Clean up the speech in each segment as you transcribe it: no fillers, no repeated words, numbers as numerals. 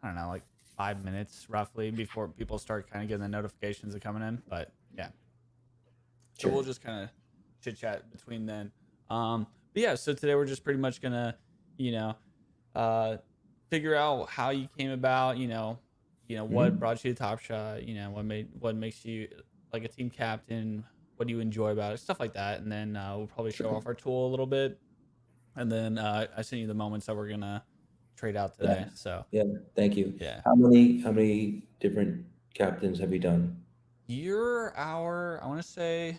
I don't know, like 5 minutes roughly before people start kind of getting the notifications of coming in. But yeah, so Sure. we'll just kind of chit chat between then. But yeah, so today we're just pretty much gonna, you know, uh, figure out how you came about. What Hmm. brought you to Top Shot. What makes you like a team captain. What do you enjoy about it? Stuff like that. And then we'll probably show Sure. off our tool a little bit. And then I sent you the moments that we're gonna trade out today. Yeah. So Yeah. Thank you. yeah, How many different captains have you done? you're our I want to say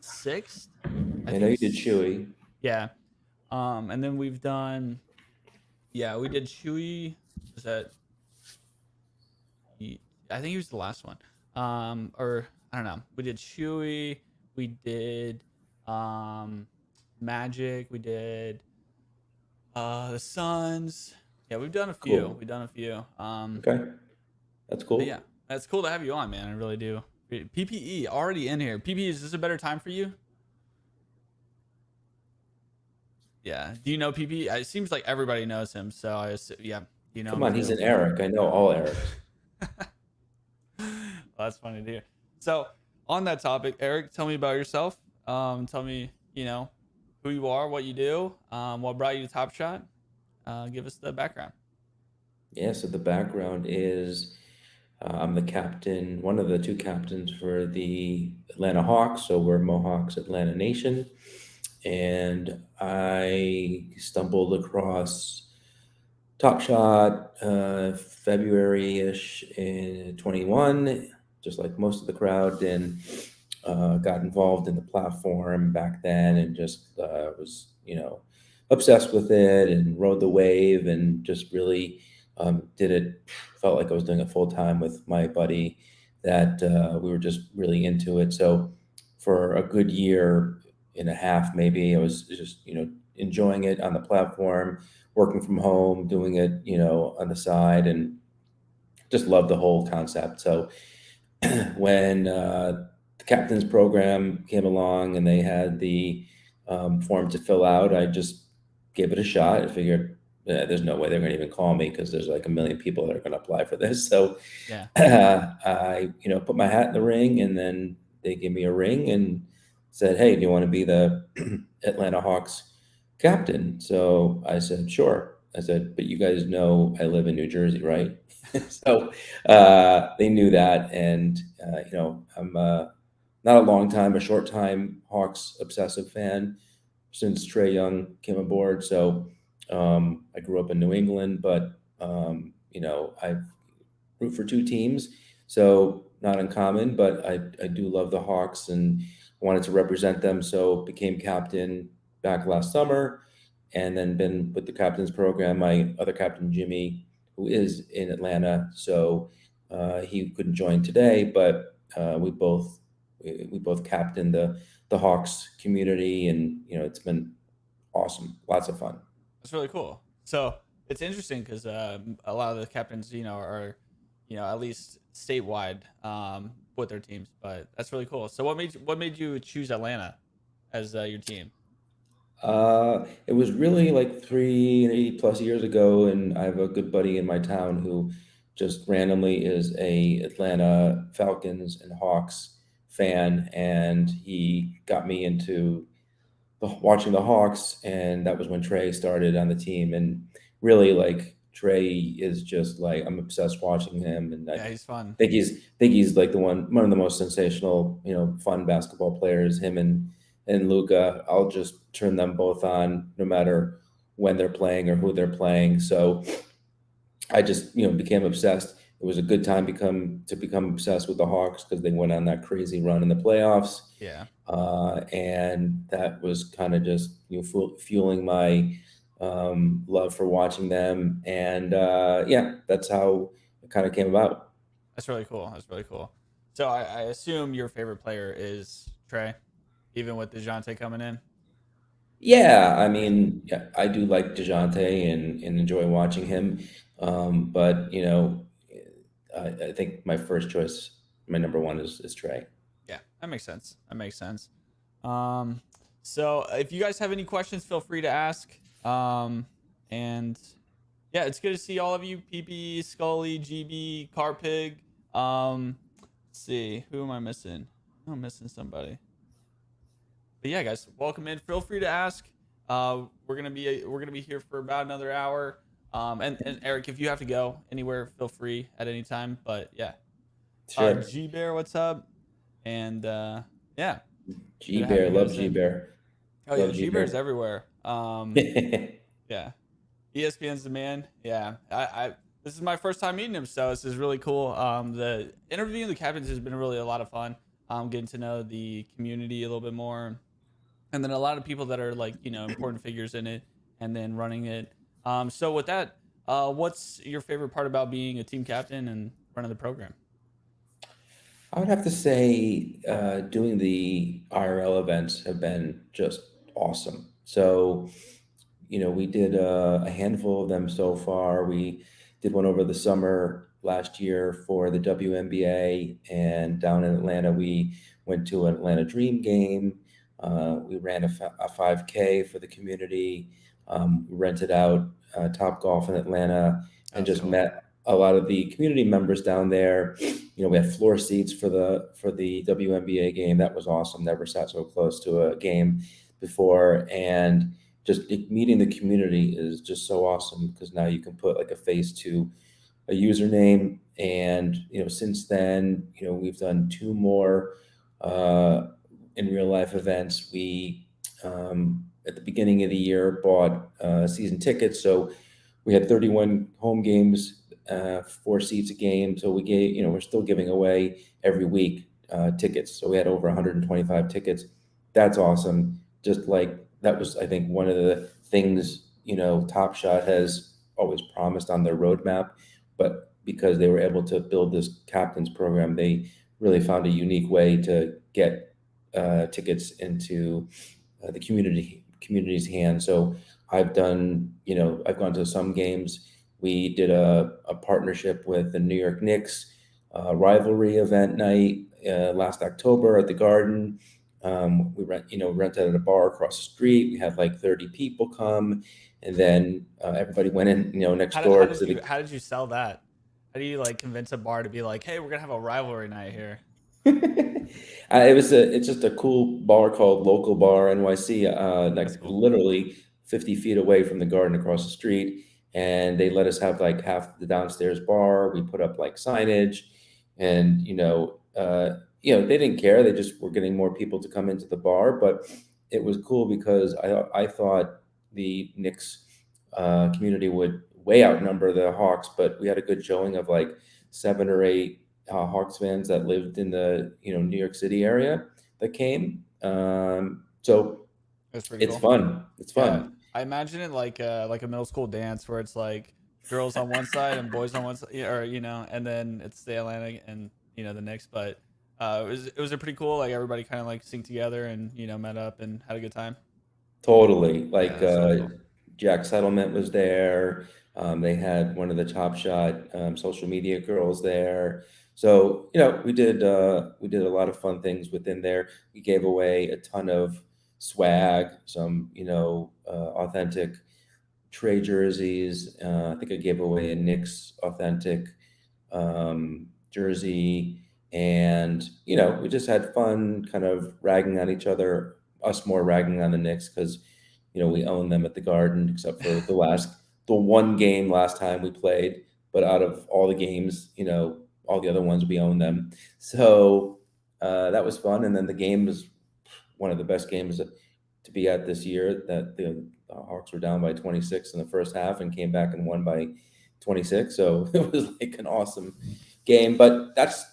sixth. I I know think you did it's Chewy. yeah. And then we've done yeah we did Chewy. Was that I think he was the last one. Or I don't know. We did Chewy. We did um, Magic. We did the Suns. Yeah, we've done a few. Cool. We've done a few. Okay. That's But yeah, cool. it's cool to have you on, man. I really do. PPE already in here. PPE, is this a better time for you? Yeah. Do you know PPE? It seems like everybody knows him. So yeah, you know Come him on, he's too. an Eric. I know all Erics. Well, that's funny to hear. So, on that topic, Eric, tell me about yourself. Tell me, who you are, what you do, what brought you to Top Shot. Give us the background. Yeah, so the background is I'm the captain, one of the two captains for the Atlanta Hawks. So we're Mohawks Atlanta Nation. And I stumbled across Top Shot February-ish in 21, just like most of the crowd, and got involved in the platform back then and just was, obsessed with it and rode the wave and just really did it. Felt like I was doing it full time with my buddy that we were just really into it. So for a good year and a half, maybe I was just, enjoying it on the platform, working from home, doing it, on the side, and just loved the whole concept. So when the captain's program came along and they had the form to fill out, I just gave it a shot. I figured there's no way they're going to even call me because there's like a million people that are going to apply for this. So Yeah, I, put my hat in the ring, and then they gave me a ring and said, "Hey, do you want to be the Atlanta Hawks captain?" So I said, "Sure." I said, "But you guys know I live in New Jersey, right?" So they knew that, and I'm not a long time, a short time Hawks obsessive fan since Trey Young came aboard. So I grew up in New England, but I root for two teams, so not uncommon. But I do love the Hawks and wanted to represent them, so became captain back last summer, and then been with the captain's program. My other captain, Jimmy, who is in Atlanta, so he couldn't join today, but we both captained the Hawks community, and it's been awesome, lots of fun. that's really cool. So it's interesting because a lot of the captains, are, at least statewide with their teams. But that's really cool. So what made you choose Atlanta as your team? It was really like 3+ years ago, and I have a good buddy in my town who just randomly is a Atlanta Falcons and Hawks fan, and he got me into watching the Hawks, and that was when Trey started on the team, and really like Trey is just like I'm obsessed watching him, and I Yeah, he's fun. think he's like one of the most sensational, fun basketball players. Him and Luca, I'll just turn them both on no matter when they're playing or who they're playing. So I just became obsessed. It was a good time to become obsessed with the Hawks because they went on that crazy run in the playoffs, Yeah, and that was kind of just fueling my love for watching them. And yeah, that's how it kind of came about. that's really cool. That's really cool. So I assume your favorite player is Trey, even with Dejounte coming in. Yeah, I mean, yeah, I do like DeJounte and enjoy watching him. But I think my first choice, my number one is Trey. Yeah, that makes sense. That makes sense. Um, so if you guys have any questions, feel free to ask. And Yeah, it's good to see all of you. PP, Scully, GB, Carpig. Let's see, who am I missing? I'm missing somebody. But yeah, guys, welcome in. Feel free to ask. We're gonna be here for about another hour. And Eric, if you have to go anywhere, feel free at any time. But yeah, Sure. G Bear, what's up? And yeah, good G to have Bear, you love guys G in. Bear, Oh yeah, love G G Bear's Bear. everywhere. Yeah, ESPN's the man. Yeah, I this is my first time meeting him, so this is really cool. The interviewing the captains has been really a lot of fun. Getting to know the community a little bit more, and then a lot of people that are like important figures in it, and then running it. So with that, what's your favorite part about being a team captain and running the program? I would have to say, doing the IRL events have been just awesome. So, we did a handful of them so far. We did one over the summer last year for the WNBA, and down in Atlanta, we went to an Atlanta Dream game. We ran a 5K for the community. We rented out Top Golf in Atlanta and That's just cool. met a lot of the community members down there. We had floor seats for the WNBA game. That was awesome. Never sat so close to a game before, and just meeting the community is just so awesome because now you can put like a face to a username. And since then, we've done two more uh, in real life events. We at the beginning of the year bought season tickets, so we had 31 home games, 4 seats a game. So we gave, we're still giving away every week tickets. So we had over 125 tickets. That's awesome. Just like that was, I think, one of the things, Top Shot has always promised on their roadmap. But because they were able to build this captain's program, they really found a unique way to get tickets into the community's hands. So I've gone to some games. We did a partnership with the New York Knicks rivalry event night last October at the Garden. We rented at a bar across the street. We had like 30 people come, and then everybody went in, next How door did to you the. sell that? How do you like convince a bar to be like, hey, we're gonna have a rivalry night here? It's just a cool bar called Local Bar NYC, That's like cool. literally 50 feet away from the Garden across the street. And they let us have like half the downstairs bar. We put up like signage, and they didn't care. They just were getting more people to come into the bar. But it was cool because I thought the Knicks community would way outnumber the Hawks, but we had a good showing of like 7 or 8 Hawks fans that lived in the New York City area that came. So That's pretty it's cool. fun. It's Yeah, fun. I imagine it like a middle school dance where it's like girls on one side and boys on one side, yeah, or and then it's the Atlantic and the Knicks. But it was a pretty cool. Like everybody kind of like synced together and met up and had a good time. Totally. Yeah, Like that's really cool. Jack Settlement was there. They had one of the Top Shot social media girls there. So we did a lot of fun things within there. We gave away a ton of swag, some authentic Trey jerseys. I think I gave away a Knicks authentic jersey, and we just had fun, kind of ragging on each other. Us more ragging on the Knicks because we own them at the Garden, except for the one game last time we played. But out of all the games, all the other ones we own them. So that was fun, and then the game was one of the best games to be at this year. That the Hawks were down by 26 in the first half and came back and won by 26. So it was like an awesome game. But that's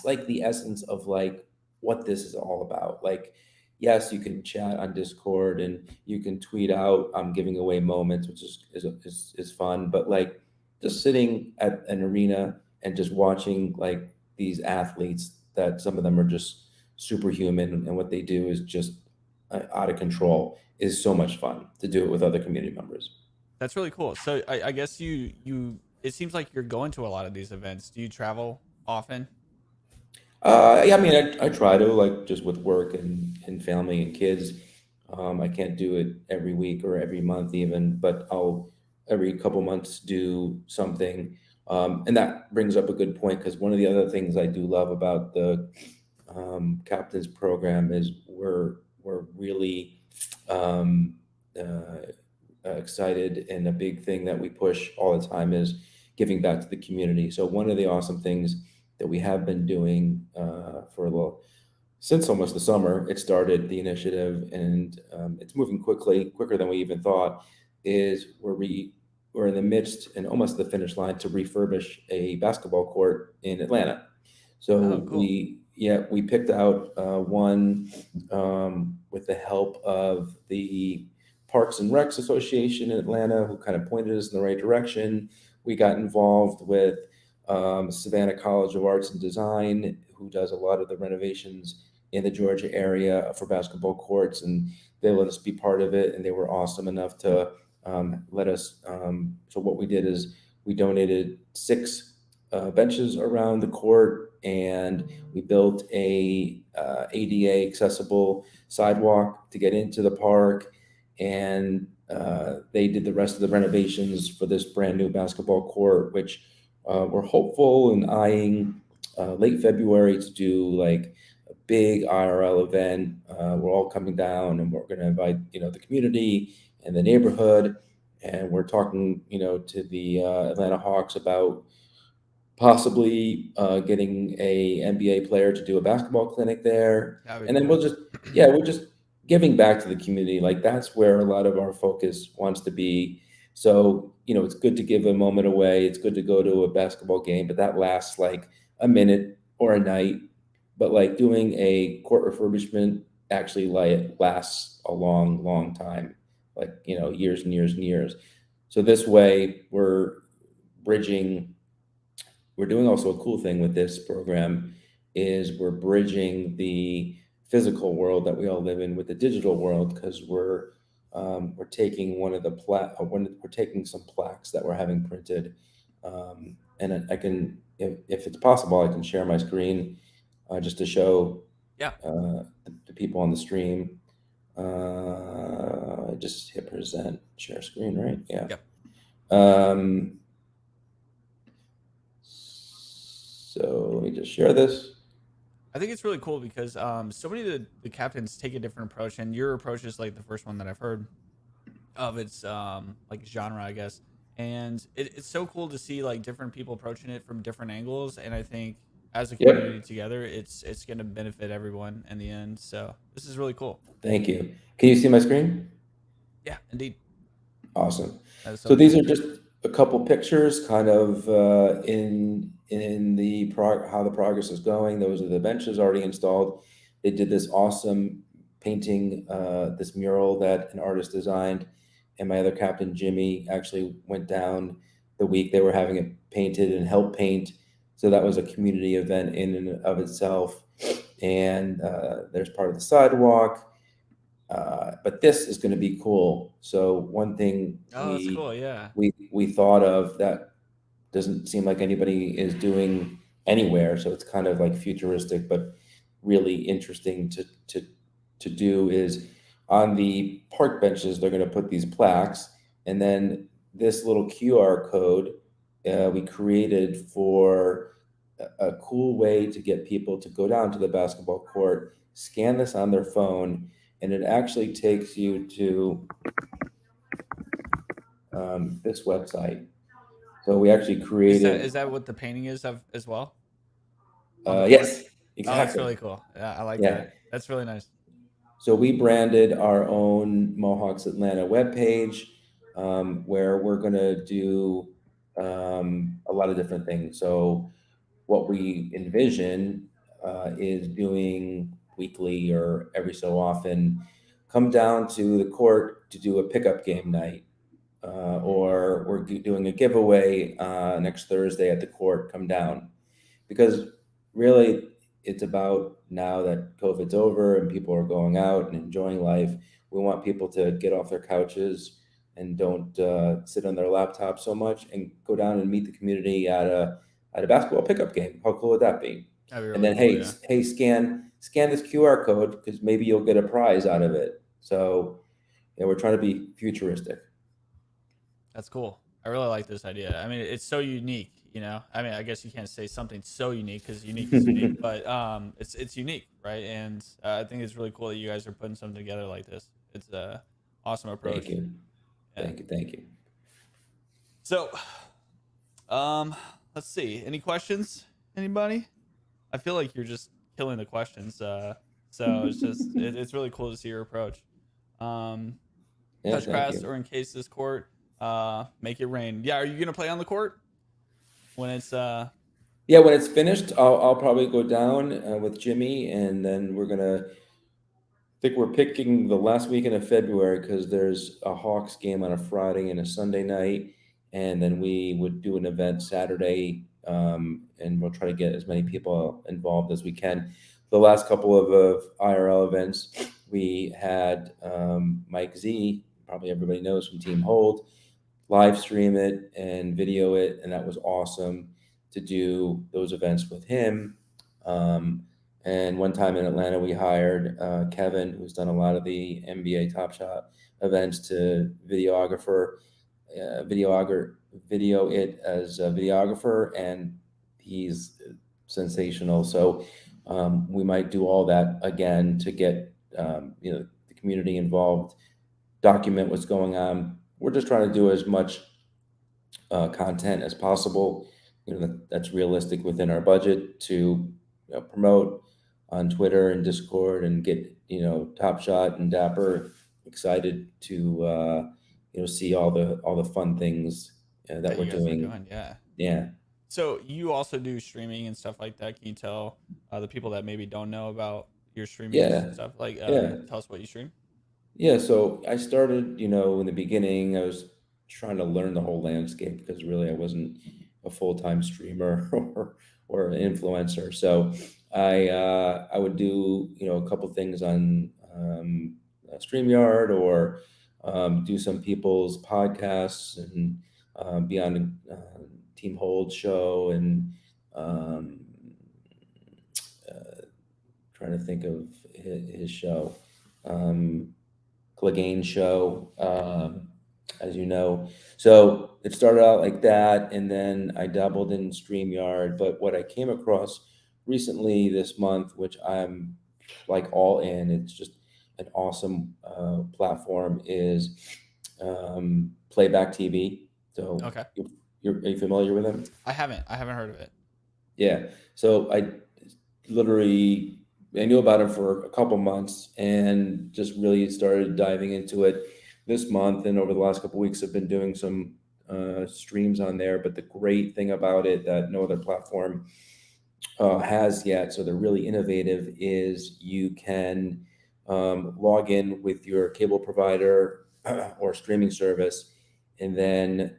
like the essence of like what this is all about. Like, yes, you can chat on Discord and you can tweet out, I'm giving away moments, which is fun. But like just sitting at an arena and just watching like these athletes that some of them are just superhuman, and what they do is just out of control, is so much fun to do it with other community members. That's really cool. So I guess you it seems like you're going to a lot of these events. Do you travel often? Yeah, I mean, I try to, like, just with work and family and kids. I can't do it every week or every month even, but every couple months do something. And that brings up a good point, because one of the other things I do love about the captain's program is we're really um, excited, and a big thing that we push all the time is giving back to the community. So one of the awesome things that we have been doing for a little since almost the summer, it started the initiative, and it's moving quicker than we even thought. Is we're in the midst and almost the finish line to refurbish a basketball court in Atlanta. Oh, So cool. we picked out one with the help of the Parks and Recs Association in Atlanta, who kind of pointed us in the right direction. We got involved with Savannah College of Arts and Design, who does a lot of the renovations in the Georgia area for basketball courts, and they let us be part of it, and they were awesome enough to let us. So what we did is we donated 6 benches around the court, and we built a ADA accessible sidewalk to get into the park, and they did the rest of the renovations for this brand new basketball court, which we're hopeful and eyeing late February to do like a big IRL event. We're all coming down, and we're going to invite the community and the neighborhood, and we're talking to the Atlanta Hawks about possibly getting a NBA player to do a basketball clinic there, That'd be and then cool. we're just giving back to the community. Like that's where a lot of our focus wants to be. So it's good to give a moment away. It's good to go to a basketball game, but that lasts like a minute or a night. But like doing a court refurbishment actually like lasts a long, long time, like years and years and years. So this way bridging we're doing also a cool thing with this program is we're bridging the physical world that we all live in with the digital world, because we're taking we're taking some plaques that we're having printed, and I can, if it's possible, I can share my screen just to show Yeah. the people on the stream. Just hit present share screen, right? Yeah. Yep. So let me just share this. I think it's really cool because so many of the captains take a different approach, and your approach is like the first one that I've heard of its like genre, I guess. And it's so cool to see like different people approaching it from different angles. And I think as a community Yep. together, it's going to benefit everyone in the end. So this is really cool. Thank you. Can you see my screen? Yeah, indeed. Awesome. That is so So these cool. are just a couple pictures, kind of in the how the progress is going. Those are the benches already installed. They did this awesome painting, this mural that an artist designed, and my other captain Jimmy actually went down the week they were having it painted and helped paint. So that was a community event in and of itself. And there's part of the sidewalk. But this is going to be cool. So one thing Oh, that's cool. Yeah. we thought of that doesn't seem like anybody is doing anywhere. So it's kind of like futuristic, but really interesting to do is on the park benches. They're going to put these plaques, and then this little QR code we created for a cool way to get people to go down to the basketball court, scan this on their phone, and it actually takes you to this website. So we actually created. Is that what the painting is of as well on the court? Yes, Oh, that's exactly. really cool. Yeah, I like Yeah. that. That's really nice. So we branded our own MoHawks Atlanta webpage, where we're going to do a lot of different things. So what we envision is doing weekly or every so often, come down to the court to do a pickup game night, or we're doing a giveaway next Thursday at the court. Come down, because really it's about, now that COVID's over and people are going out and enjoying life, we want people to get off their couches and don't sit on their laptops so much, and go down and meet the community at a basketball pickup game. How cool would that be? That'd be And really then cool. Yeah. hey, scan this QR code, because maybe you'll get a prize out of it. So yeah, we're trying to be futuristic. That's cool. I really like this idea. I mean, it's so unique. You know, I mean, I guess you can't say something so unique because unique is unique, but it's unique, right? And I think it's really cool that you guys are putting something together like this. It's a awesome Thank approach. you. Yeah. Thank you. So, um, let's see. Any questions? Anybody? I feel like you're just killing the questions. So it's really cool to see your approach. Um, Yeah, touch thank grass you. or encase this court. Make it rain. Yeah, are you gonna play on the court when it's Yeah, when it's finished, I'll probably go down with Jimmy, and then we're gonna. I think we're picking the last weekend of February because there's a Hawks game on a Friday and a Sunday night, and then we would do an event Saturday, and we'll try to get as many people involved as we can. The last couple of IRL events, we had Mike Z, probably everybody knows from Team Hold, live stream it and video it, and that was awesome to do those events with him. And one time in Atlanta, we hired Kevin, who's done a lot of the NBA Top Shot events, to video it as a videographer, and he's sensational. So we might do all that again to get the community involved, document what's going on. We're just trying to do as much content as possible, that's realistic within our budget to promote on Twitter and Discord, and get Top Shot and Dapper excited to see all the fun things that that we're you guys are doing. doing? Yeah. Yeah, So you also do streaming and stuff like that. Can you tell the people that maybe don't know about your streaming yeah, stuff? Like, yeah. tell us what you stream. Yeah, so I started, in the beginning, I was trying to learn the whole landscape because really I wasn't a full-time streamer or an influencer. So I would do, a couple things on StreamYard, or do some people's podcasts, and be on Team Hold show, and um, trying to think of his show. Clegane show, as you know. So it started out like that, and then I dabbled in StreamYard. But what I came across recently this month, which I'm like all in, it's just an awesome platform, is Playback TV. So Okay. are you familiar with them? I haven't. I haven't heard of it. Yeah. So I knew about it for a couple months and just really started diving into it this month. And over the last couple weeks, I've been doing some streams on there. But the great thing about it that no other platform has yet, so they're really innovative, is you can log in with your cable provider or streaming service, and then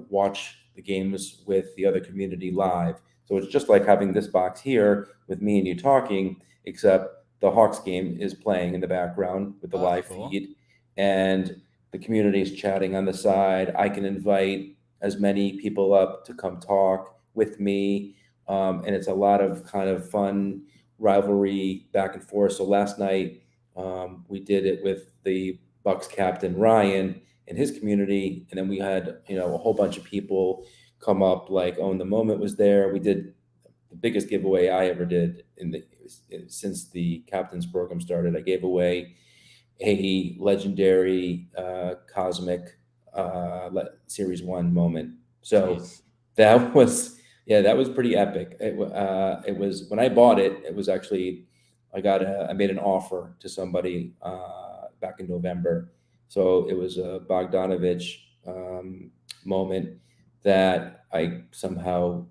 watch the games with the other community live. So it's just like having this box here with me and you talking, except the Hawks game is playing in the background with the Oh, that's live cool. feed, and the community is chatting on the side. I can invite as many people up to come talk with me, and it's a lot of kind of fun rivalry back and forth. So last night we did it with the Bucks captain Ryan and his community, and then we had a whole bunch of people come up. Like Own the Moment was there. We did the biggest giveaway I ever did since the captain's program started. I gave away a legendary cosmic series 1 moment. So Jeez. that was, yeah, that was pretty epic. It was, when I bought it, it was actually, I made an offer to somebody back in November. So it was a Bogdanovich moment that I somehow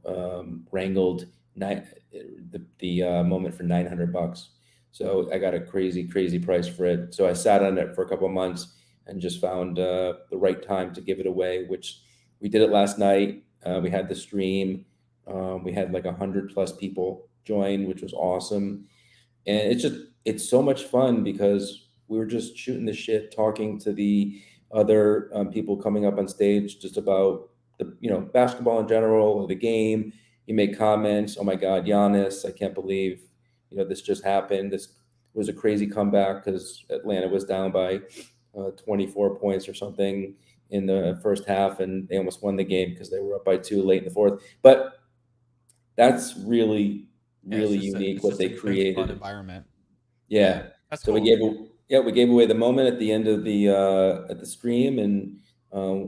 wrangled the moment for $900. So I got a crazy price for it. So I sat on it for a couple of months and just found the right time to give it away, which we did it last night. We had the stream. We had like 100+ people join, which was awesome. And it's so much fun because we were just shooting the shit, talking to the other people coming up on stage just about the basketball in general, or the game. You make comments. Oh my God, Giannis! I can't believe this just happened. This was a crazy comeback because Atlanta was down by 24 points or something in the first half, and they almost won the game because they were up by 2 late in the fourth. But that's really, Yeah, really unique it's what just they a big fun created. environment. Yeah, Yeah. that's So cool. we gave away the moment at the end of the at the stream, and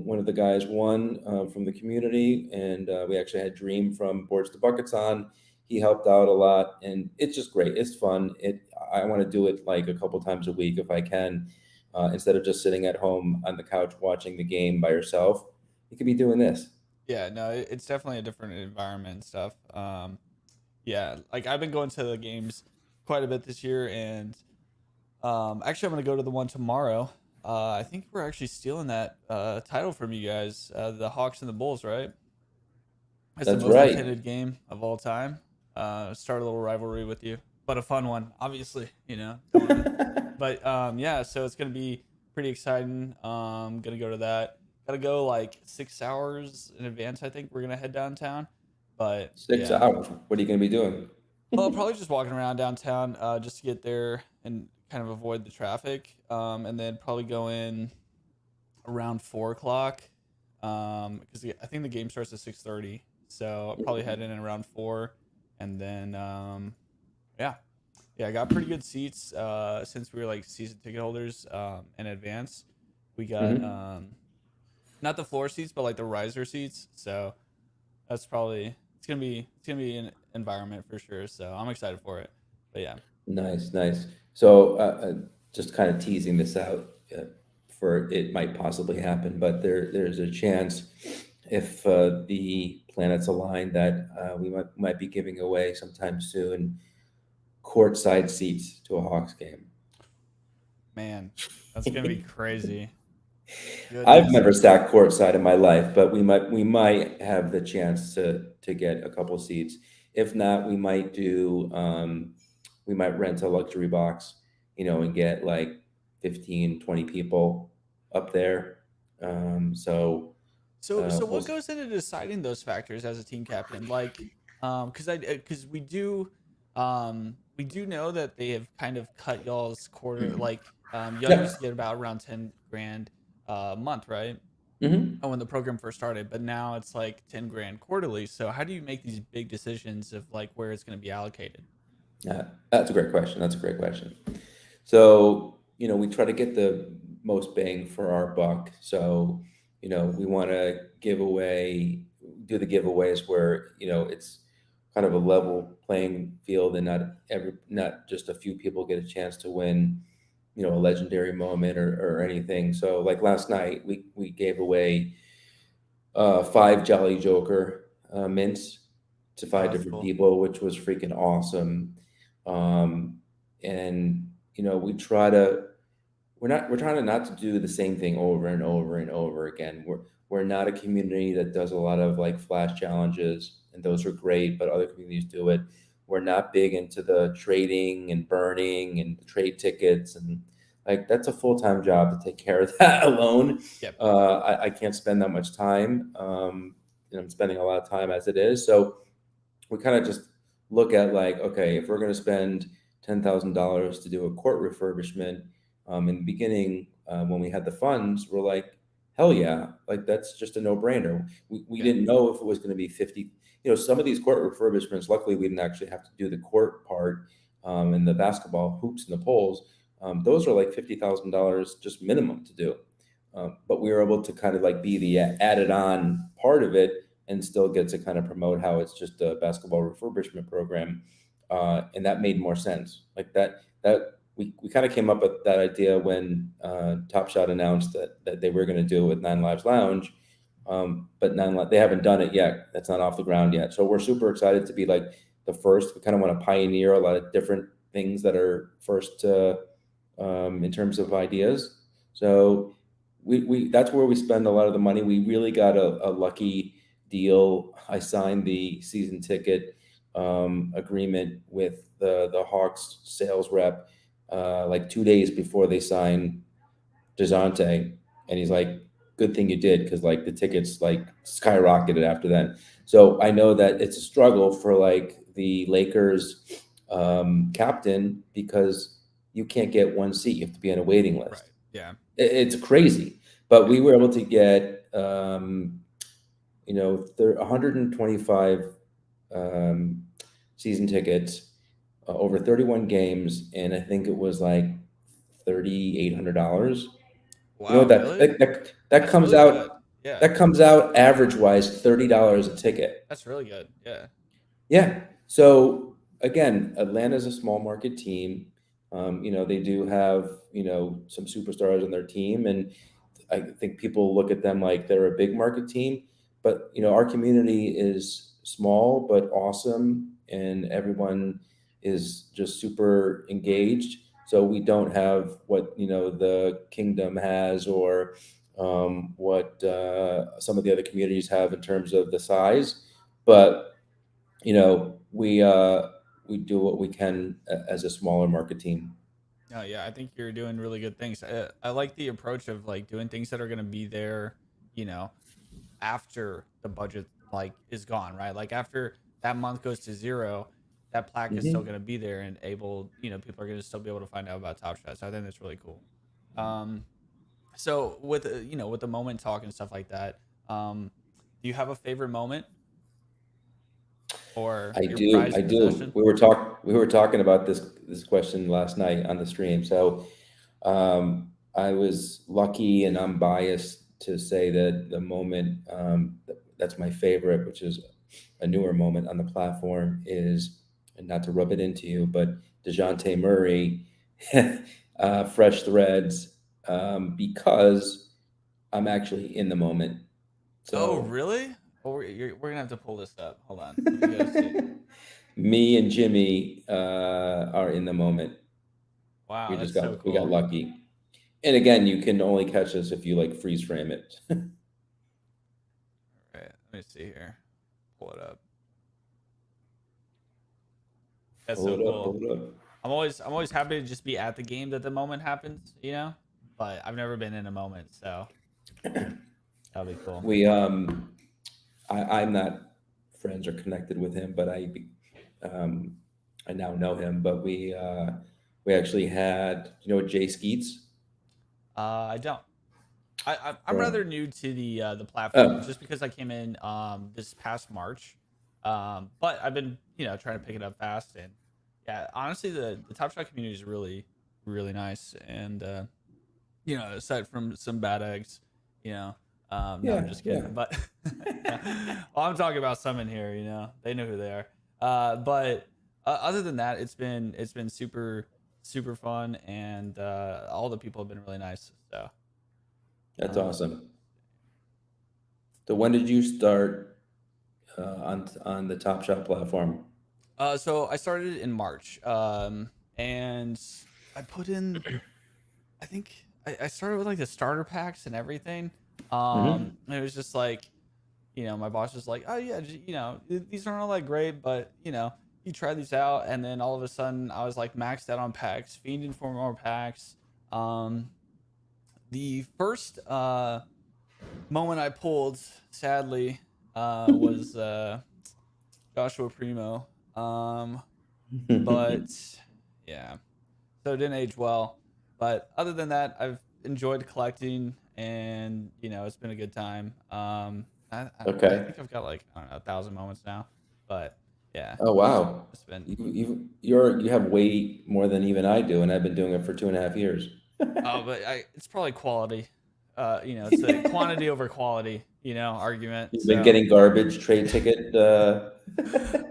one of the guys won from the community, and we actually had Dream from Boards to Buckets on. He helped out a lot, and it's just great. It's fun. I want to do it like a couple times a week if I can, instead of just sitting at home on the couch watching the game by yourself. You could be doing this. Yeah, no, it's definitely a different environment and stuff. Yeah, like I've been going to the games quite a bit this year, and actually I'm gonna go to the one tomorrow. I think we're actually stealing that title from you guys, the Hawks and the Bulls, right? It's the That's most right. attended game of all time. Start a little rivalry with you, but a fun one, obviously. Don't wanna. But yeah, so it's gonna be pretty exciting. Gonna go to that. Gotta go like 6 hours in advance. I think we're gonna head downtown. But Six yeah, hours. What are you going to be doing? probably just walking around downtown, just to get there and kind of avoid the traffic. And then probably go in around 4 o'clock. Because I think the game starts at 6:30, so I'll probably head in at around 4, and then yeah, yeah, I got pretty good seats. Since we were like season ticket holders in advance, we got Hmm. not the floor seats, but like the riser seats. So that's probably it's gonna be an environment for sure. So I'm excited for it. But yeah, Nice, nice. So, just kind of teasing this out, for it might possibly happen, but there's a chance if the planets align that we might be giving away sometime soon courtside seats to a Hawks game. man, that's gonna be crazy. I've Goodness. never sat courtside in my life, but we might have the chance to get a couple seats. If not, we might rent a luxury box, and get like 15, 20 people up there. So So we'll what goes into deciding those factors as a team captain? Like, because we do know that they have kind of cut y'all's quarter. Like, y'all used yeah. to get about around 10 grand a month, right? Hmm. When the program first started, but now it's like 10 grand quarterly. So how do you make these big decisions of like where it's going to be allocated? That's a great question. That's a great question. So, we try to get the most bang for our buck. So, we want to do the giveaways where, it's kind of a level playing field, and not just a few people get a chance to win, a legendary moment or anything. So like last night, we gave away 5 Jolly Joker mints to Oh, five that's different cool. people, which was freaking awesome. Um, and we try to we're trying to not to do the same thing over and over and over again. We're not a community that does a lot of like flash challenges, and those are great, but other communities do it. We're not big into the trading and burning and the trade tickets, and like that's a full-time job to take care of that alone. Yep. I can't spend that much time, and I'm spending a lot of time as it is. So we kind of just look at like, okay, if we're going to spend $10,000 to do a court refurbishment, in the beginning, when we had the funds, we're like, hell yeah, like that's just a no-brainer. We Yeah. didn't know if it was going to be 50. Some of these court refurbishments, luckily we didn't actually have to do the court part, and the basketball hoops and the poles. Those are like $50,000 just minimum to do. But we were able to kind of like be the added on part of it, and still get to kind of promote how it's just a basketball refurbishment program. And that made more sense. Like that we kind of came up with that idea when Top Shot announced that they were going to do it with Nine Lives Lounge. But they haven't done it yet. That's not off the ground yet. So we're super excited to be like the first. We kind of want to pioneer a lot of different things that are first, in terms of ideas. So we that's where we spend a lot of the money. We really got a lucky deal. I signed the season ticket agreement with the Hawks sales rep like 2 days before they signed DeJounte, and he's like, "Good thing you did, because like the tickets like skyrocketed after that." So I know that it's a struggle for like the Lakers captain, because you can't get one seat; you have to be on a waiting Right. list. Yeah. It's crazy. But we were able to get, 125 season tickets, over 31 games, and I think it was like $3,800. You know what Wow, really? that That's comes really good. out? Yeah, That comes out average wise $30 a ticket. that's really good. Yeah. Yeah. So again, Atlanta's a small market team. They do have, some superstars on their team, and I think people look at them like they're a big market team. But our community is small but awesome, and everyone is just super engaged. So we don't have what the Kingdom has, or what some of the other communities have in terms of the size. But we do what we can as a smaller market team. Oh yeah, I think you're doing really good things. I like the approach of like doing things that are gonna be there, you know, after the budget like is gone, right? Like after that month goes to zero, that plaque is still Hmm. gonna be there and able, people are gonna still be able to find out about Top Shot. So I think that's really cool. Um, so with with the moment talk and stuff like that, do you have a favorite moment or I your do, I prized do. possession? We were talking about this question last night on the stream. So I was lucky and unbiased to say that the moment, that's my favorite, which is a newer moment on the platform, is, and not to rub it into you, but DeJounte Murray, fresh threads, because I'm actually in the moment. Oh, So really? Oh, we're gonna have to pull this up. Hold on, let me go see. me and Jimmy are in the moment. Wow, that's so We got cool. lucky. And again, you can only catch us if you like freeze frame it. All right, let me see here. Pull it up. That's Pull so it up, cool. pull it up. I'm always happy to just be at the game that the moment happens, But I've never been in a moment, so that'll be cool. We I'm not friends or connected with him, but um I now know him. But we actually had, Jay Skeets I don't. I'm from. rather new to the platform Oh, just because I came in this past March, but I've been trying to pick it up fast and yeah, honestly the Top Shot community is really really nice and aside from some bad eggs, you know, no, I'm yeah, just yeah. kidding, but yeah, well, I'm talking about some in here, they know who they are, but other than that, it's been super super fun and all the people have been really nice, so. That's Um, awesome. So when did you start on the Top Shot platform? so I started in March, and I put in. I think I started with like the starter packs and everything. Hmm. And it was just like, my boss was like, "Oh yeah, these aren't all that great, but you try these out." And then all of a sudden, I was like maxed out on packs, fiending for more packs. Um, the first moment I pulled, sadly, was Joshua Primo. But yeah, so it didn't age well. But other than that, I've enjoyed collecting, and it's been a good time. I Okay. think I've got like I don't know 1,000 moments now, but yeah, Oh wow. it's been. You have way more than even I do, and I've been doing it for 2.5 years. Oh, but it's probably quality. It's a quantity over quality, argument. You've been So getting garbage trade ticket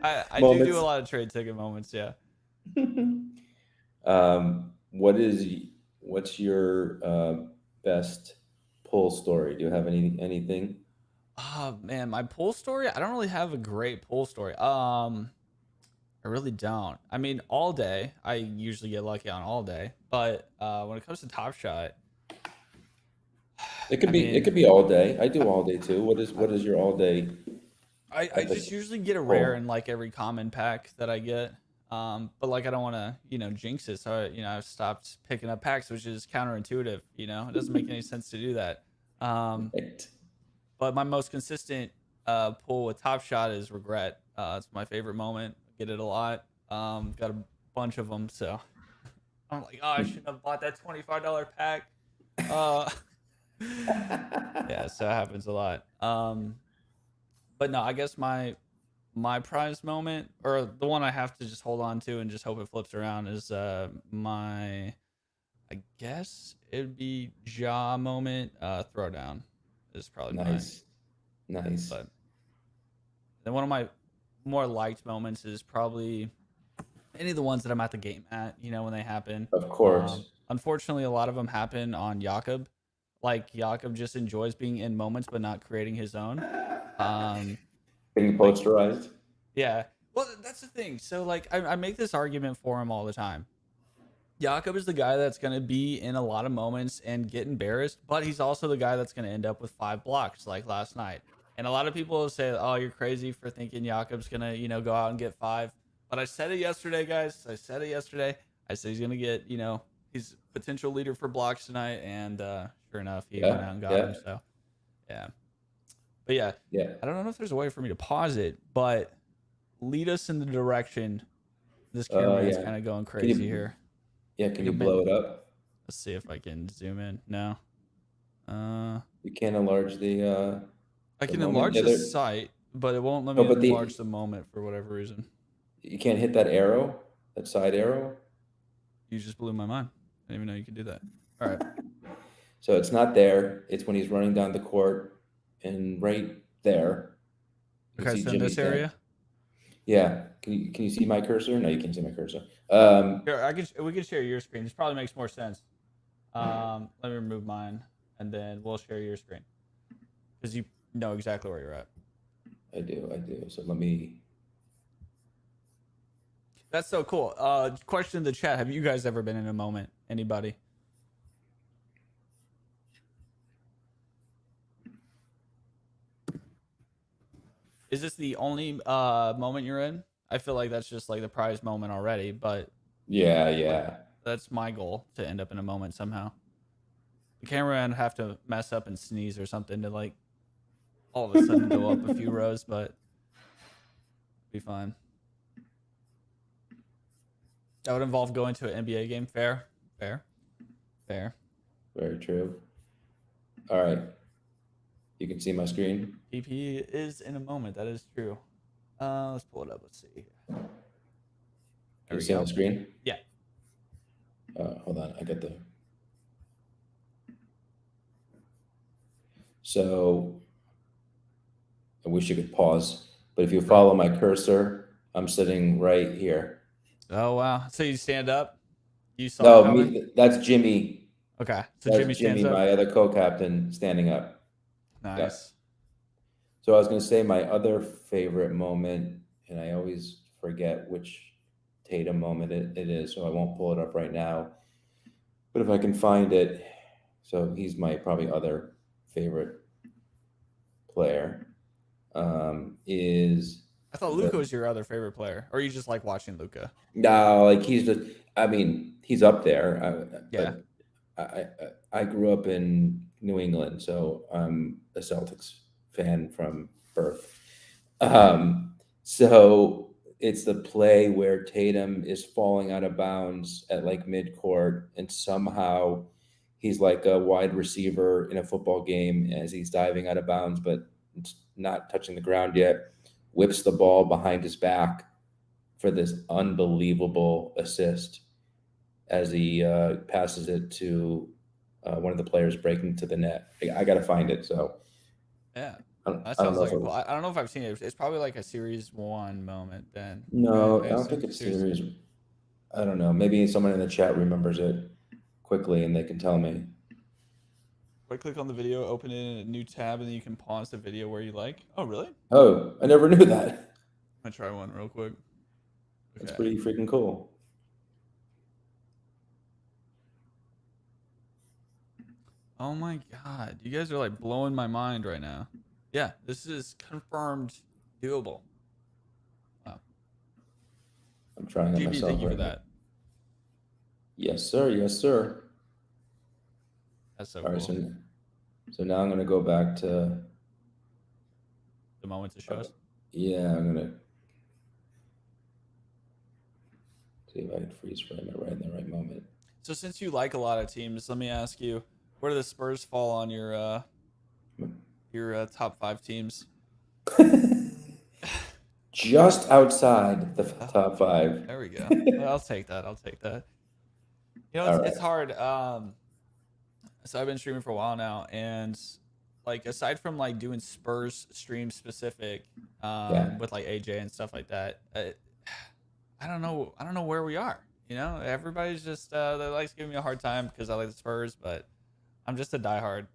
I do a moments. lot of trade ticket moments. Yeah. What is what's your best pull story? Do you have anything? Oh man, my pull story. I don't really have a great pull story. I really don't. I mean, all day. I usually get lucky on all day, but when it comes to Top Shot, I It mean, could be all day. I do I, all day too. I, What is your all day I epic just usually get a rare in pull? like every common pack that I get. But like I don't want to, jinx it. So I've stopped picking up packs, which is counterintuitive. It doesn't make any sense to do that. Um, Right. but my most consistent pull with Top Shot is Regret. It's my favorite moment. I get it a lot. Got a bunch of them, so I'm like, oh, I shouldn't have bought that $25 pack. Uh, Yeah, so it happens a lot. But no, I guess my prize moment, or the one I have to just hold on to and just hope it flips around, is my, I guess it'd be jaw moment. Throwdown is probably mine. Nice. Nice. But then one of my more liked moments is probably any of the ones that I'm at the game at, when they happen. Of course. Unfortunately, a lot of them happen on Jakob. Like Jakob just enjoys being in moments, but not creating his own. Um, Being like, posterized. yeah. Well, that's the thing. So, like, I make this argument for him all the time. Jakob is the guy that's going to be in a lot of moments and get embarrassed, but he's also the guy that's going to end up with 5 blocks like last night. And a lot of people say, "Oh, you're crazy for thinking Jakob's going to, go out and get 5." But I said it yesterday, guys. I said it yesterday. I said he's going to get, he's potential leader for blocks tonight, and sure enough, he went out and got him. So, yeah. But yeah, I don't know if there's a way for me to pause it, but lead us in the direction this camera is kind of going crazy here. Yeah, can you blow it up? Let's see if I can zoom in. No. You can't enlarge the I can enlarge the site, but it won't let me enlarge the moment for whatever reason. You can't hit that arrow, that side arrow? You just blew my mind. I didn't even know you could do that. All right. So it's not there. It's when he's running down the court and right there. Okay, so in this area? Yeah. Can you see my cursor? No, you can't see my cursor. Here, we can share your screen. This probably makes more sense. Let me remove mine, and then we'll share your screen because you know exactly where you're at. I do. So let me. That's so cool. Question in the chat: have you guys ever been in a moment? Anybody? Is this the only moment you're in? I feel like that's just like the prize moment already, but yeah. That's my goal, to end up in a moment somehow. The camera would have to mess up and sneeze or something to like all of a sudden go up a few rows, but be fine. That would involve going to an NBA game. Fair. Very true. All right. You can see my screen. PP is in a moment. That is true. Let's pull it up. Let's see. Can you see my screen? Yeah. Hold on. I got the. So I wish you could pause, but if you follow my cursor, I'm sitting right here. Oh, wow. So you stand up? You saw that's Jimmy. Okay. So that's Jimmy, my other co-captain, standing up. Nice. Yeah. So I was going to say my other favorite moment, and I always forget which Tatum moment it is, so I won't pull it up right now. But if I can find it, so he's my probably other favorite player. I thought Luka was your other favorite player, or you just like watching Luka? No, like he's just. I mean, he's up there. Yeah. I grew up in New England, so I'm a Celtics fan from birth. So it's the play where Tatum is falling out of bounds at like midcourt, and somehow he's like a wide receiver in a football game as he's diving out of bounds, but it's not touching the ground yet. Whips the ball behind his back for this unbelievable assist as he passes it to one of the players breaking to the net. I got to find it. So yeah. That sounds like I don't know if I've seen it. It's probably like a series 1 moment then. No, right? I don't think it's series. I don't know. Maybe someone in the chat remembers it quickly and they can tell me. Right click on the video, open it in a new tab, and then you can pause the video where you like. Oh, really? Oh, I never knew that. I'm gonna try one real quick. Okay. That's pretty freaking cool. Oh my god, you guys are like blowing my mind right now. Yeah, this is confirmed doable. Wow. I'm trying it myself. Thank you for that. Yes, sir. Yes, sir. That's so cool. So now I'm going to go back to the moment to show us. Yeah, I'm going to see if I can freeze frame it right in the right moment. So since you like a lot of teams, let me ask you, where do the Spurs fall on your top 5 teams? Just outside the Oh, top five. there we go. Well, I'll take that. I'll take that. All It's right. hard. So I've been streaming for a while now, and like aside from like doing Spurs stream specific, Yeah. with like AJ and stuff like that, I don't know. I don't know where we are. Everybody's just that likes giving me a hard time because I like the Spurs, but I'm just a diehard.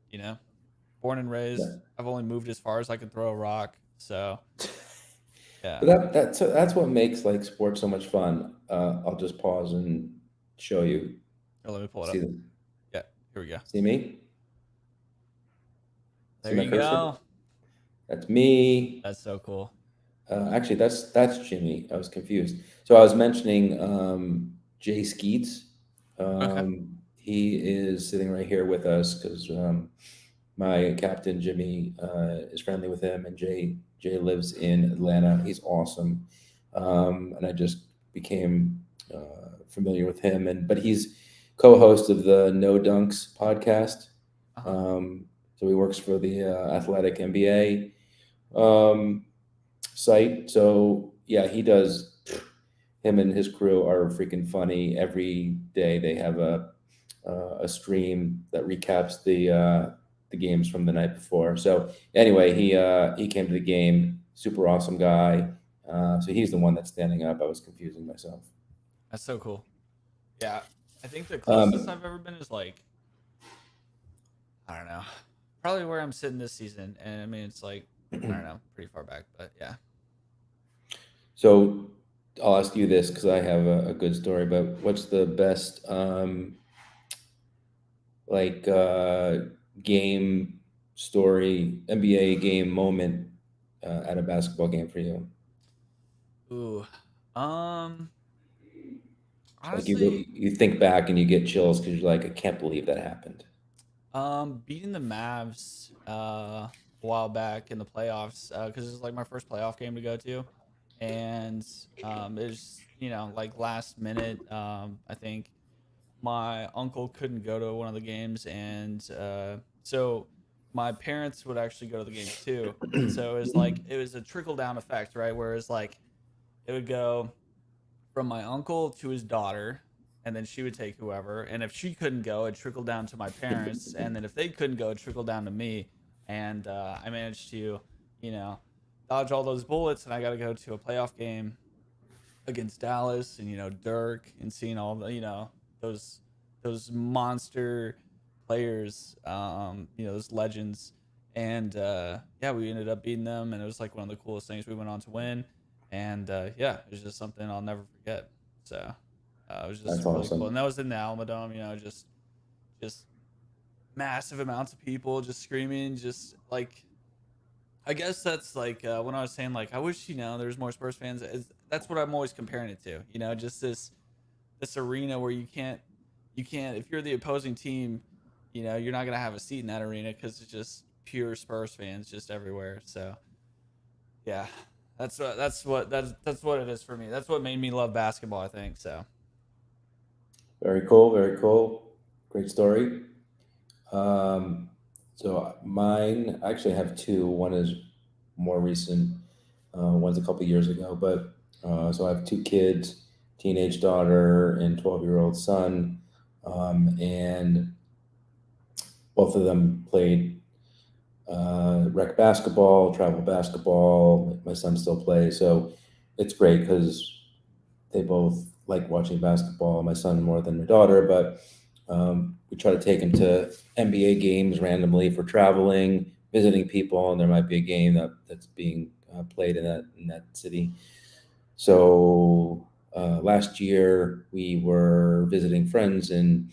Born and raised. Yeah. I've only moved as far as I can throw a rock. So yeah. But that's what makes like sports so much fun. I'll just pause and show you. Here, let me pull it See up. the, Yeah, here we go. see me? See There my you cursor? go. That's me. That's so cool. Actually, that's Jimmy. I was confused. So I was mentioning Jay Skeets. Okay. He is sitting right here with us because my captain Jimmy is friendly with him, and Jay lives in Atlanta. He's awesome, and I just became familiar with him. But he's co-host of the No Dunks podcast. Uh-huh. So he works for the Athletic MBA site. So yeah, he does. Him and his crew are freaking funny. Every day they have a stream that recaps the games from the night before. So anyway, he came to the game. Super awesome guy. So he's the one that's standing up. I was confusing myself. That's so cool. Yeah. I think the closest Um, I've ever been is like, I don't know, probably where I'm sitting this season. And I mean, it's like, I don't know, pretty far back, but yeah. so I'll ask you this because I have a good story. But what's the best like game story, NBA game moment at a basketball game for you? Ooh. Um, Like honestly, you think back and you get chills because you're like, I can't believe that happened. beating the Mavs a while back in the playoffs, because it was like my first playoff game to go to, and it was like last minute. I think my uncle couldn't go to one of the games, and so my parents would actually go to the games too. So it was a trickle down effect, right? Whereas like it would go from my uncle to his daughter, and then she would take whoever. And if she couldn't go, it trickled down to my parents, and then if they couldn't go, it trickled down to me. And I managed to, you know, dodge all those bullets, and I got to go to a playoff game against Dallas, and Dirk, and seeing all the those monster players, those legends. And yeah, we ended up beating them, and it was like one of the coolest things. We went on to win, and yeah, it was just something I'll never forget. So it was just That's really cool, and awesome. that was in the Alamodome. Just massive amounts of people just screaming, just like I guess that's like when I was saying like I wish there's more Spurs fans. That's what I'm always comparing it to. Just this arena where you can't if you're the opposing team, you're not gonna have a seat in that arena because it's just pure Spurs fans just everywhere. So yeah, that's what it is for me. That's what made me love basketball, I think. So Very cool. Very cool. Great story. Um, so mine, I actually have two. One is more recent. One's a couple years ago, but so I have two kids, teenage daughter and 12-year-old son, and both of them played rec basketball, travel basketball. My son still plays, so it's great because they both like watching basketball. My son more than my daughter, but we try to take him to NBA games randomly for traveling, visiting people, and there might be a game that's being played in that city. So last year we were visiting friends in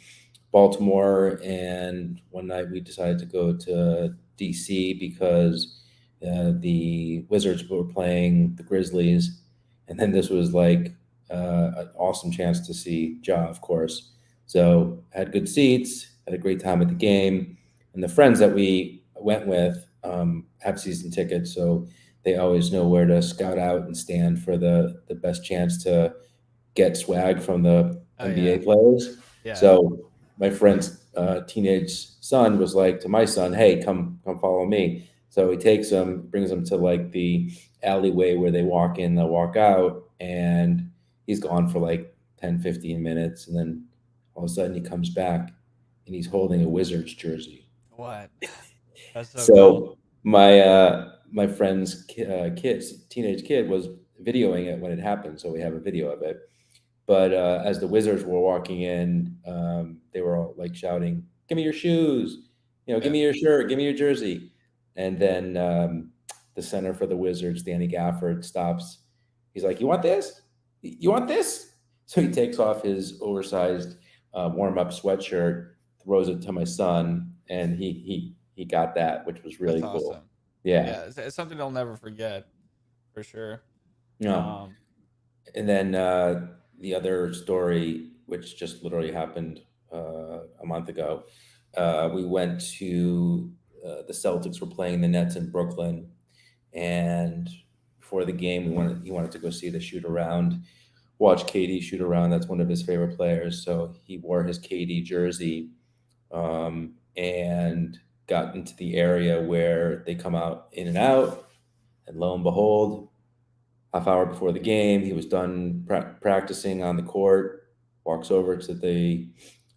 Baltimore, and one night we decided to go to DC because the Wizards were playing the Grizzlies, and then this was like an awesome chance to see Ja, of course. So had good seats, had a great time at the game, and the friends that we went with have season tickets, so they always know where to scout out and stand for the best chance to get swag from the oh NBA yeah, players. yeah, So my friend's teenage son was like to my son, "Hey, come follow me." So he takes him, brings him to like the alleyway where they walk in, they walk out, and he's gone for like 10, 15 minutes, and then all of a sudden he comes back and he's holding a Wizards jersey. What? That's so cool. So my friend's teenage kid was videoing it when it happened, so we have a video of it. But as the Wizards were walking in, they were all like shouting, "Give me your shoes! Give me your shirt! Give me your jersey!" And then the center for the Wizards, Danny Gafford, stops. He's like, "You want this? You want this?" So he takes off his oversized warm-up sweatshirt, throws it to my son, and he got that, which was really That's cool. awesome. Yeah. It's something I'll never forget, for sure. No. And then the other story, which just literally happened a month ago, we went to the Celtics were playing the Nets in Brooklyn, and before the game, he wanted to go see the shoot around, watch KD shoot around. That's one of his favorite players, so he wore his KD jersey, and got into the area where they come out in and out, and lo and behold, half hour before the game, he was done practicing on the court, walks over to the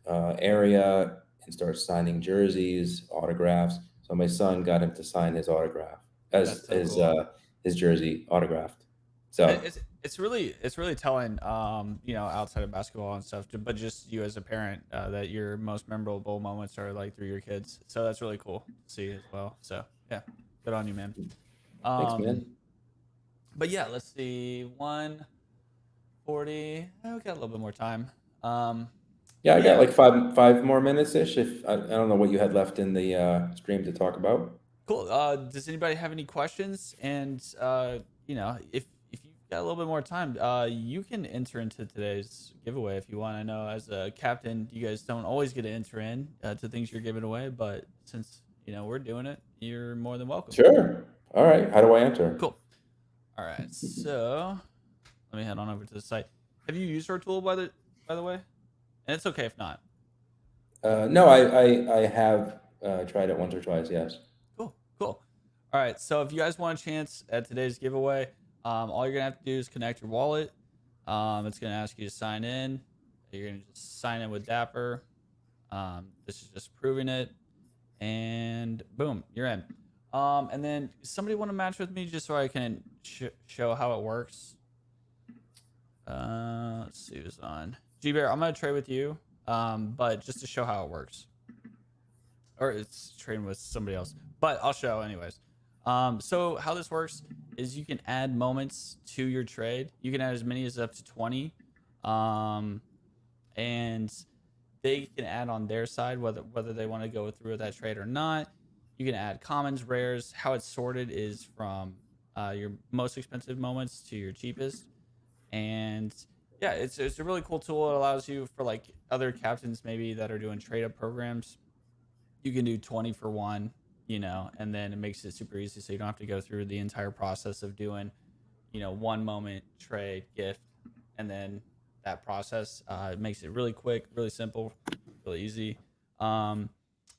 area and starts signing jerseys, autographs. So my son got him to sign his autograph as Cool. His jersey autographed. So it's really telling, outside of basketball and stuff, but just you as a parent, that your most memorable moments are like through your kids. So that's really cool to see as well. So yeah, good on you, man. Thanks, man. But yeah, let's see, 1:40. We got a little bit more time. Yeah, I got like five more minutes ish. If I don't know what you had left in the stream to talk about. Cool. Does anybody have any questions? And if you've got a little bit more time, you can enter into today's giveaway if you want. I know as a captain, you guys don't always get to enter in to things you're giving away, but since we're doing it, you're more than welcome. Sure. All right. How do I enter? Cool. All right. So let me head on over to the site. Have you used our tool by the way? And it's okay if not. No, I have tried it once or twice. Yes. Cool. All right. So if you guys want a chance at today's giveaway, all you're gonna have to do is connect your wallet. It's gonna ask you to sign in. You're gonna just sign in with Dapper. This is just proving it, and boom, you're in. And then somebody want to match with me just so I can show how it works. Let's see who's on. G-Bear, I'm gonna trade with you, but just to show how it works. Or it's trading with somebody else, but I'll show anyways. So how this works is you can add moments to your trade. You can add as many as up to 20, and they can add on their side whether they want to go through with that trade or not. You can add commons, rares. How it's sorted is from your most expensive moments to your cheapest, and yeah, it's a really cool tool. It allows you for like other captains maybe that are doing trade up programs. You can do 20 for one, and then it makes it super easy. So you don't have to go through the entire process of doing, one moment trade gift. And then that process it makes it really quick, really simple, really easy. But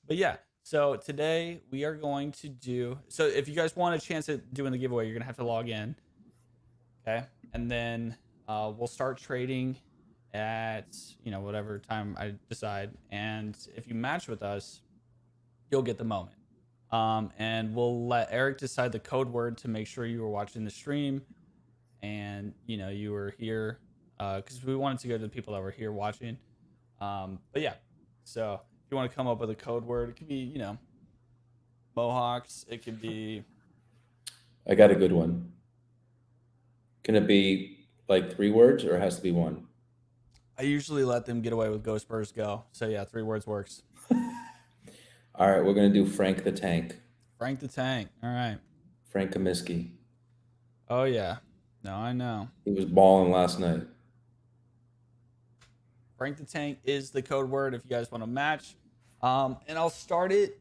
yeah, so today we are going to do, so if you guys want a chance at doing the giveaway, you're going to have to log in. Okay. And then we'll start trading at, whatever time I decide. And if you match with us, you'll get the moment. And we'll let Eric decide the code word to make sure you were watching the stream and, you were here because we wanted to go to the people that were here watching. But yeah, so if you want to come up with a code word, it could be, MoHawks. It could be. I got a good one. Can it be like 3 words or it has to be 1? I usually let them get away with Go Spurs Go. So yeah, 3 words works. All right, we're gonna do Frank the Tank. Frank the Tank. All right. Frank Kaminsky. Oh yeah. No, I know. He was balling last night. Frank the Tank is the code word if you guys want to match. And I'll start it.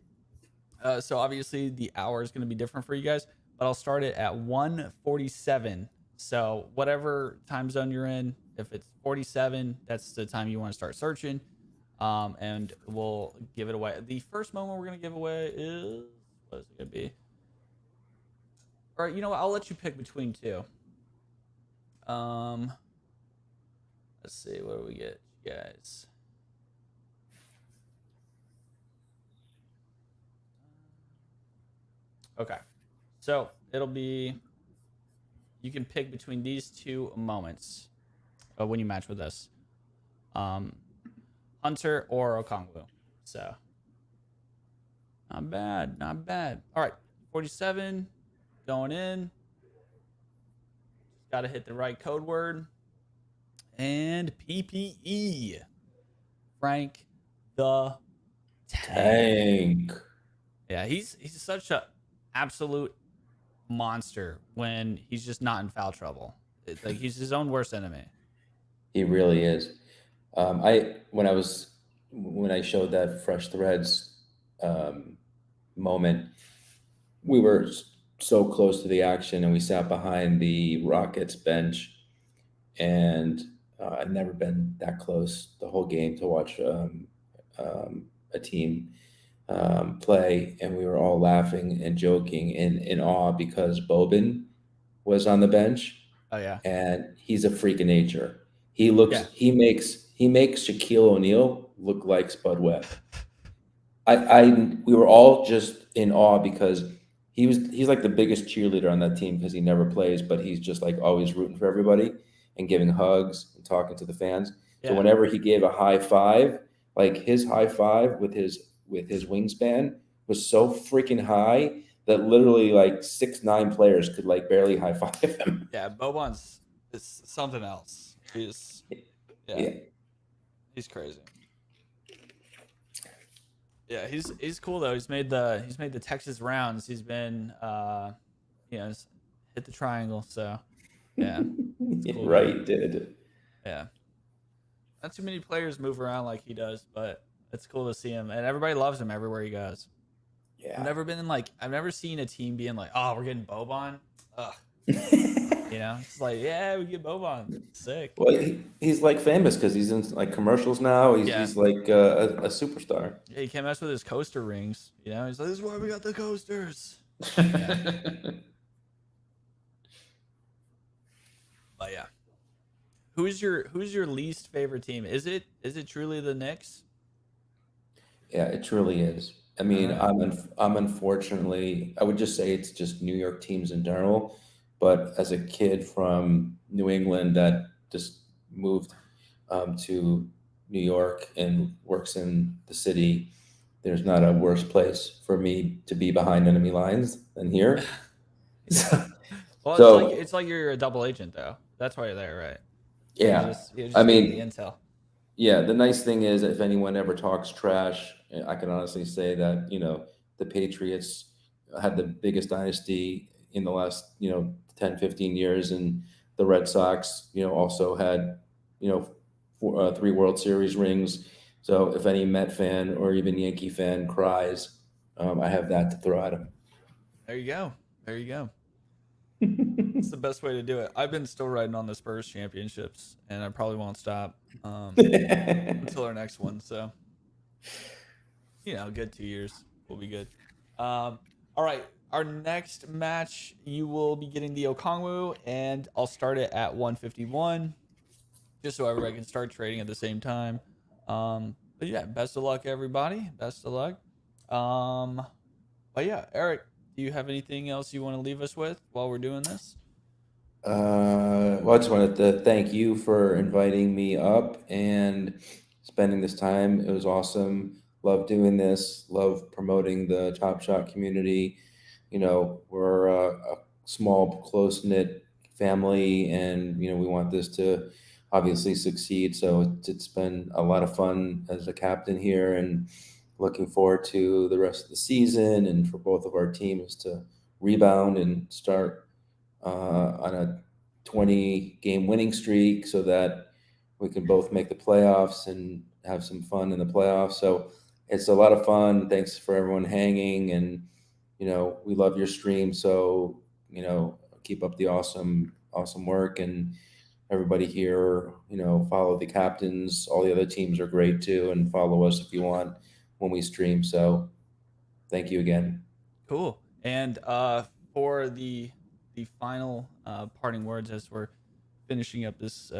So obviously the hour is going to be different for you guys, but I'll start it at 1:47. So whatever time zone you're in, if it's 47, that's the time you want to start searching. and we'll give it away. The first moment we're gonna give away is, what is it gonna be? All right, you know what? I'll let you pick between two. Let's see, what do we get, guys? Okay, so it'll be, you can pick between these two moments when you match with us, Hunter or Okongwu. So not bad, not bad. All right, 47 going in. Got to hit the right code word. And PPE. Frank the Tank. Yeah, he's such a absolute monster when he's just not in foul trouble. It's like he's his own worst enemy. He really is. When I showed that Fresh Threads moment, we were so close to the action, and we sat behind the Rockets bench, and I've never been that close the whole game to watch a team play, and we were all laughing and joking and in awe because Boban was on the bench. Oh yeah, and he's a freak of nature. He makes Shaquille O'Neal look like Spud Webb. We were all just in awe because he's like the biggest cheerleader on that team because he never plays, but he's just like always rooting for everybody and giving hugs and talking to the fans. Yeah. So whenever he gave a high five, like his high five with his wingspan was so freaking high that literally like 6'9" players could like barely high five him. Yeah, Boban's is something else. He's he's crazy. Yeah, he's cool though. He's made the Texas rounds. He's been hit the triangle. So yeah, cool, right, did. Yeah, not too many players move around like he does, but it's cool to see him, and everybody loves him everywhere he goes. Yeah, I've never seen a team being like, oh, we're getting Boban. Ugh. It's like, yeah, we get Boban. Sick. Well, he's like famous because he's in like commercials now. He's like a superstar. Yeah, he can't mess with his coaster rings. He's like, this is why we got the coasters. But yeah, who's your least favorite team? Is it truly the Knicks? Yeah, it truly is. I mean, I'm unfortunately, I would just say it's just New York teams in general. But as a kid from New England that just moved to New York and works in the city, there's not a worse place for me to be behind enemy lines than here. Well, it's like you're a double agent though. That's why you're there, right? Yeah, you're just I mean, the intel. Yeah, the nice thing is, if anyone ever talks trash, I can honestly say that the Patriots had the biggest dynasty in the last 10, 15 years, and the Red Sox also had 3 World Series rings. So if any Met fan or even Yankee fan cries, I have that to throw at him. There you go. It's the best way to do it. I've been still riding on the Spurs championships, and I probably won't stop until our next one. So, good 2 years. We'll be good. All right. Our next match, you will be getting the Okongwu, and I'll start it at 151, just so everybody can start trading at the same time. But yeah, best of luck, everybody. Best of luck. But yeah, Eric, do you have anything else you want to leave us with while we're doing this? Well, I just wanted to thank you for inviting me up and spending this time. It was awesome. Love doing this. Love promoting the Top Shot community. We're a small, close-knit family, and we want this to obviously succeed. So it's been a lot of fun as a captain here, and looking forward to the rest of the season, and for both of our teams to rebound and start on a 20-game winning streak so that we can both make the playoffs and have some fun in the playoffs. So it's a lot of fun. Thanks for everyone hanging, and we love your stream. So keep up the awesome work, and everybody here, follow the captains. All the other teams are great too, and follow us if you want when we stream. So thank you again. Cool. And for the final parting words as we're finishing up this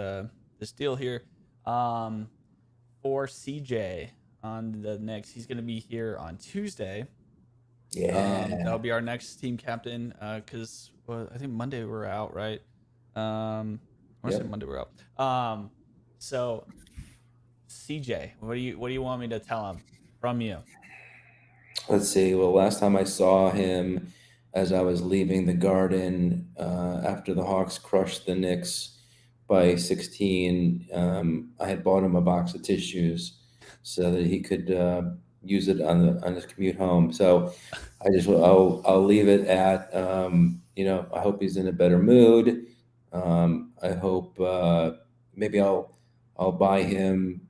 deal here, for CJ on the next, he's going to be here on Tuesday. That'll Yeah. be our next team captain. Because I think Monday we're out, right? I want to say Yep. Monday we're out. So CJ, what do you want me to tell him from you? Let's see. Well, last time I saw him, as I was leaving the Garden after the Hawks crushed the Knicks by 16, I had bought him a box of tissues so that he could use it on his commute home. So I'll leave it at I hope he's in a better mood. I hope maybe I'll buy him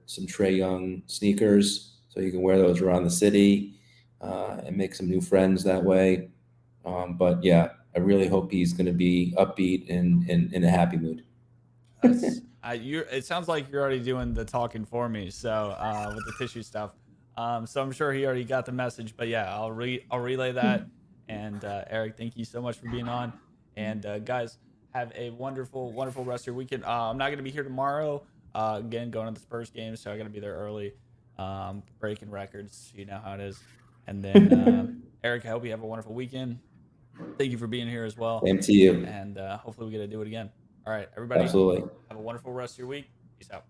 some Trey Young sneakers so he can wear those around the city and make some new friends that way. But yeah, I really hope he's going to be upbeat and in a happy mood. That's you. It sounds like you're already doing the talking for me. So with the tissue stuff, so I'm sure he already got the message. But yeah, I'll relay that. And Eric, thank you so much for being on. And guys, have a wonderful rest of your weekend. I'm not gonna be here tomorrow. Again, going to the Spurs game, so I gotta be there early. Breaking records, you know how it is. And then Eric, I hope you have a wonderful weekend. Thank you for being here as well. Same to you. And hopefully we get to do it again. All right, everybody. Absolutely. Have a wonderful rest of your week. Peace out.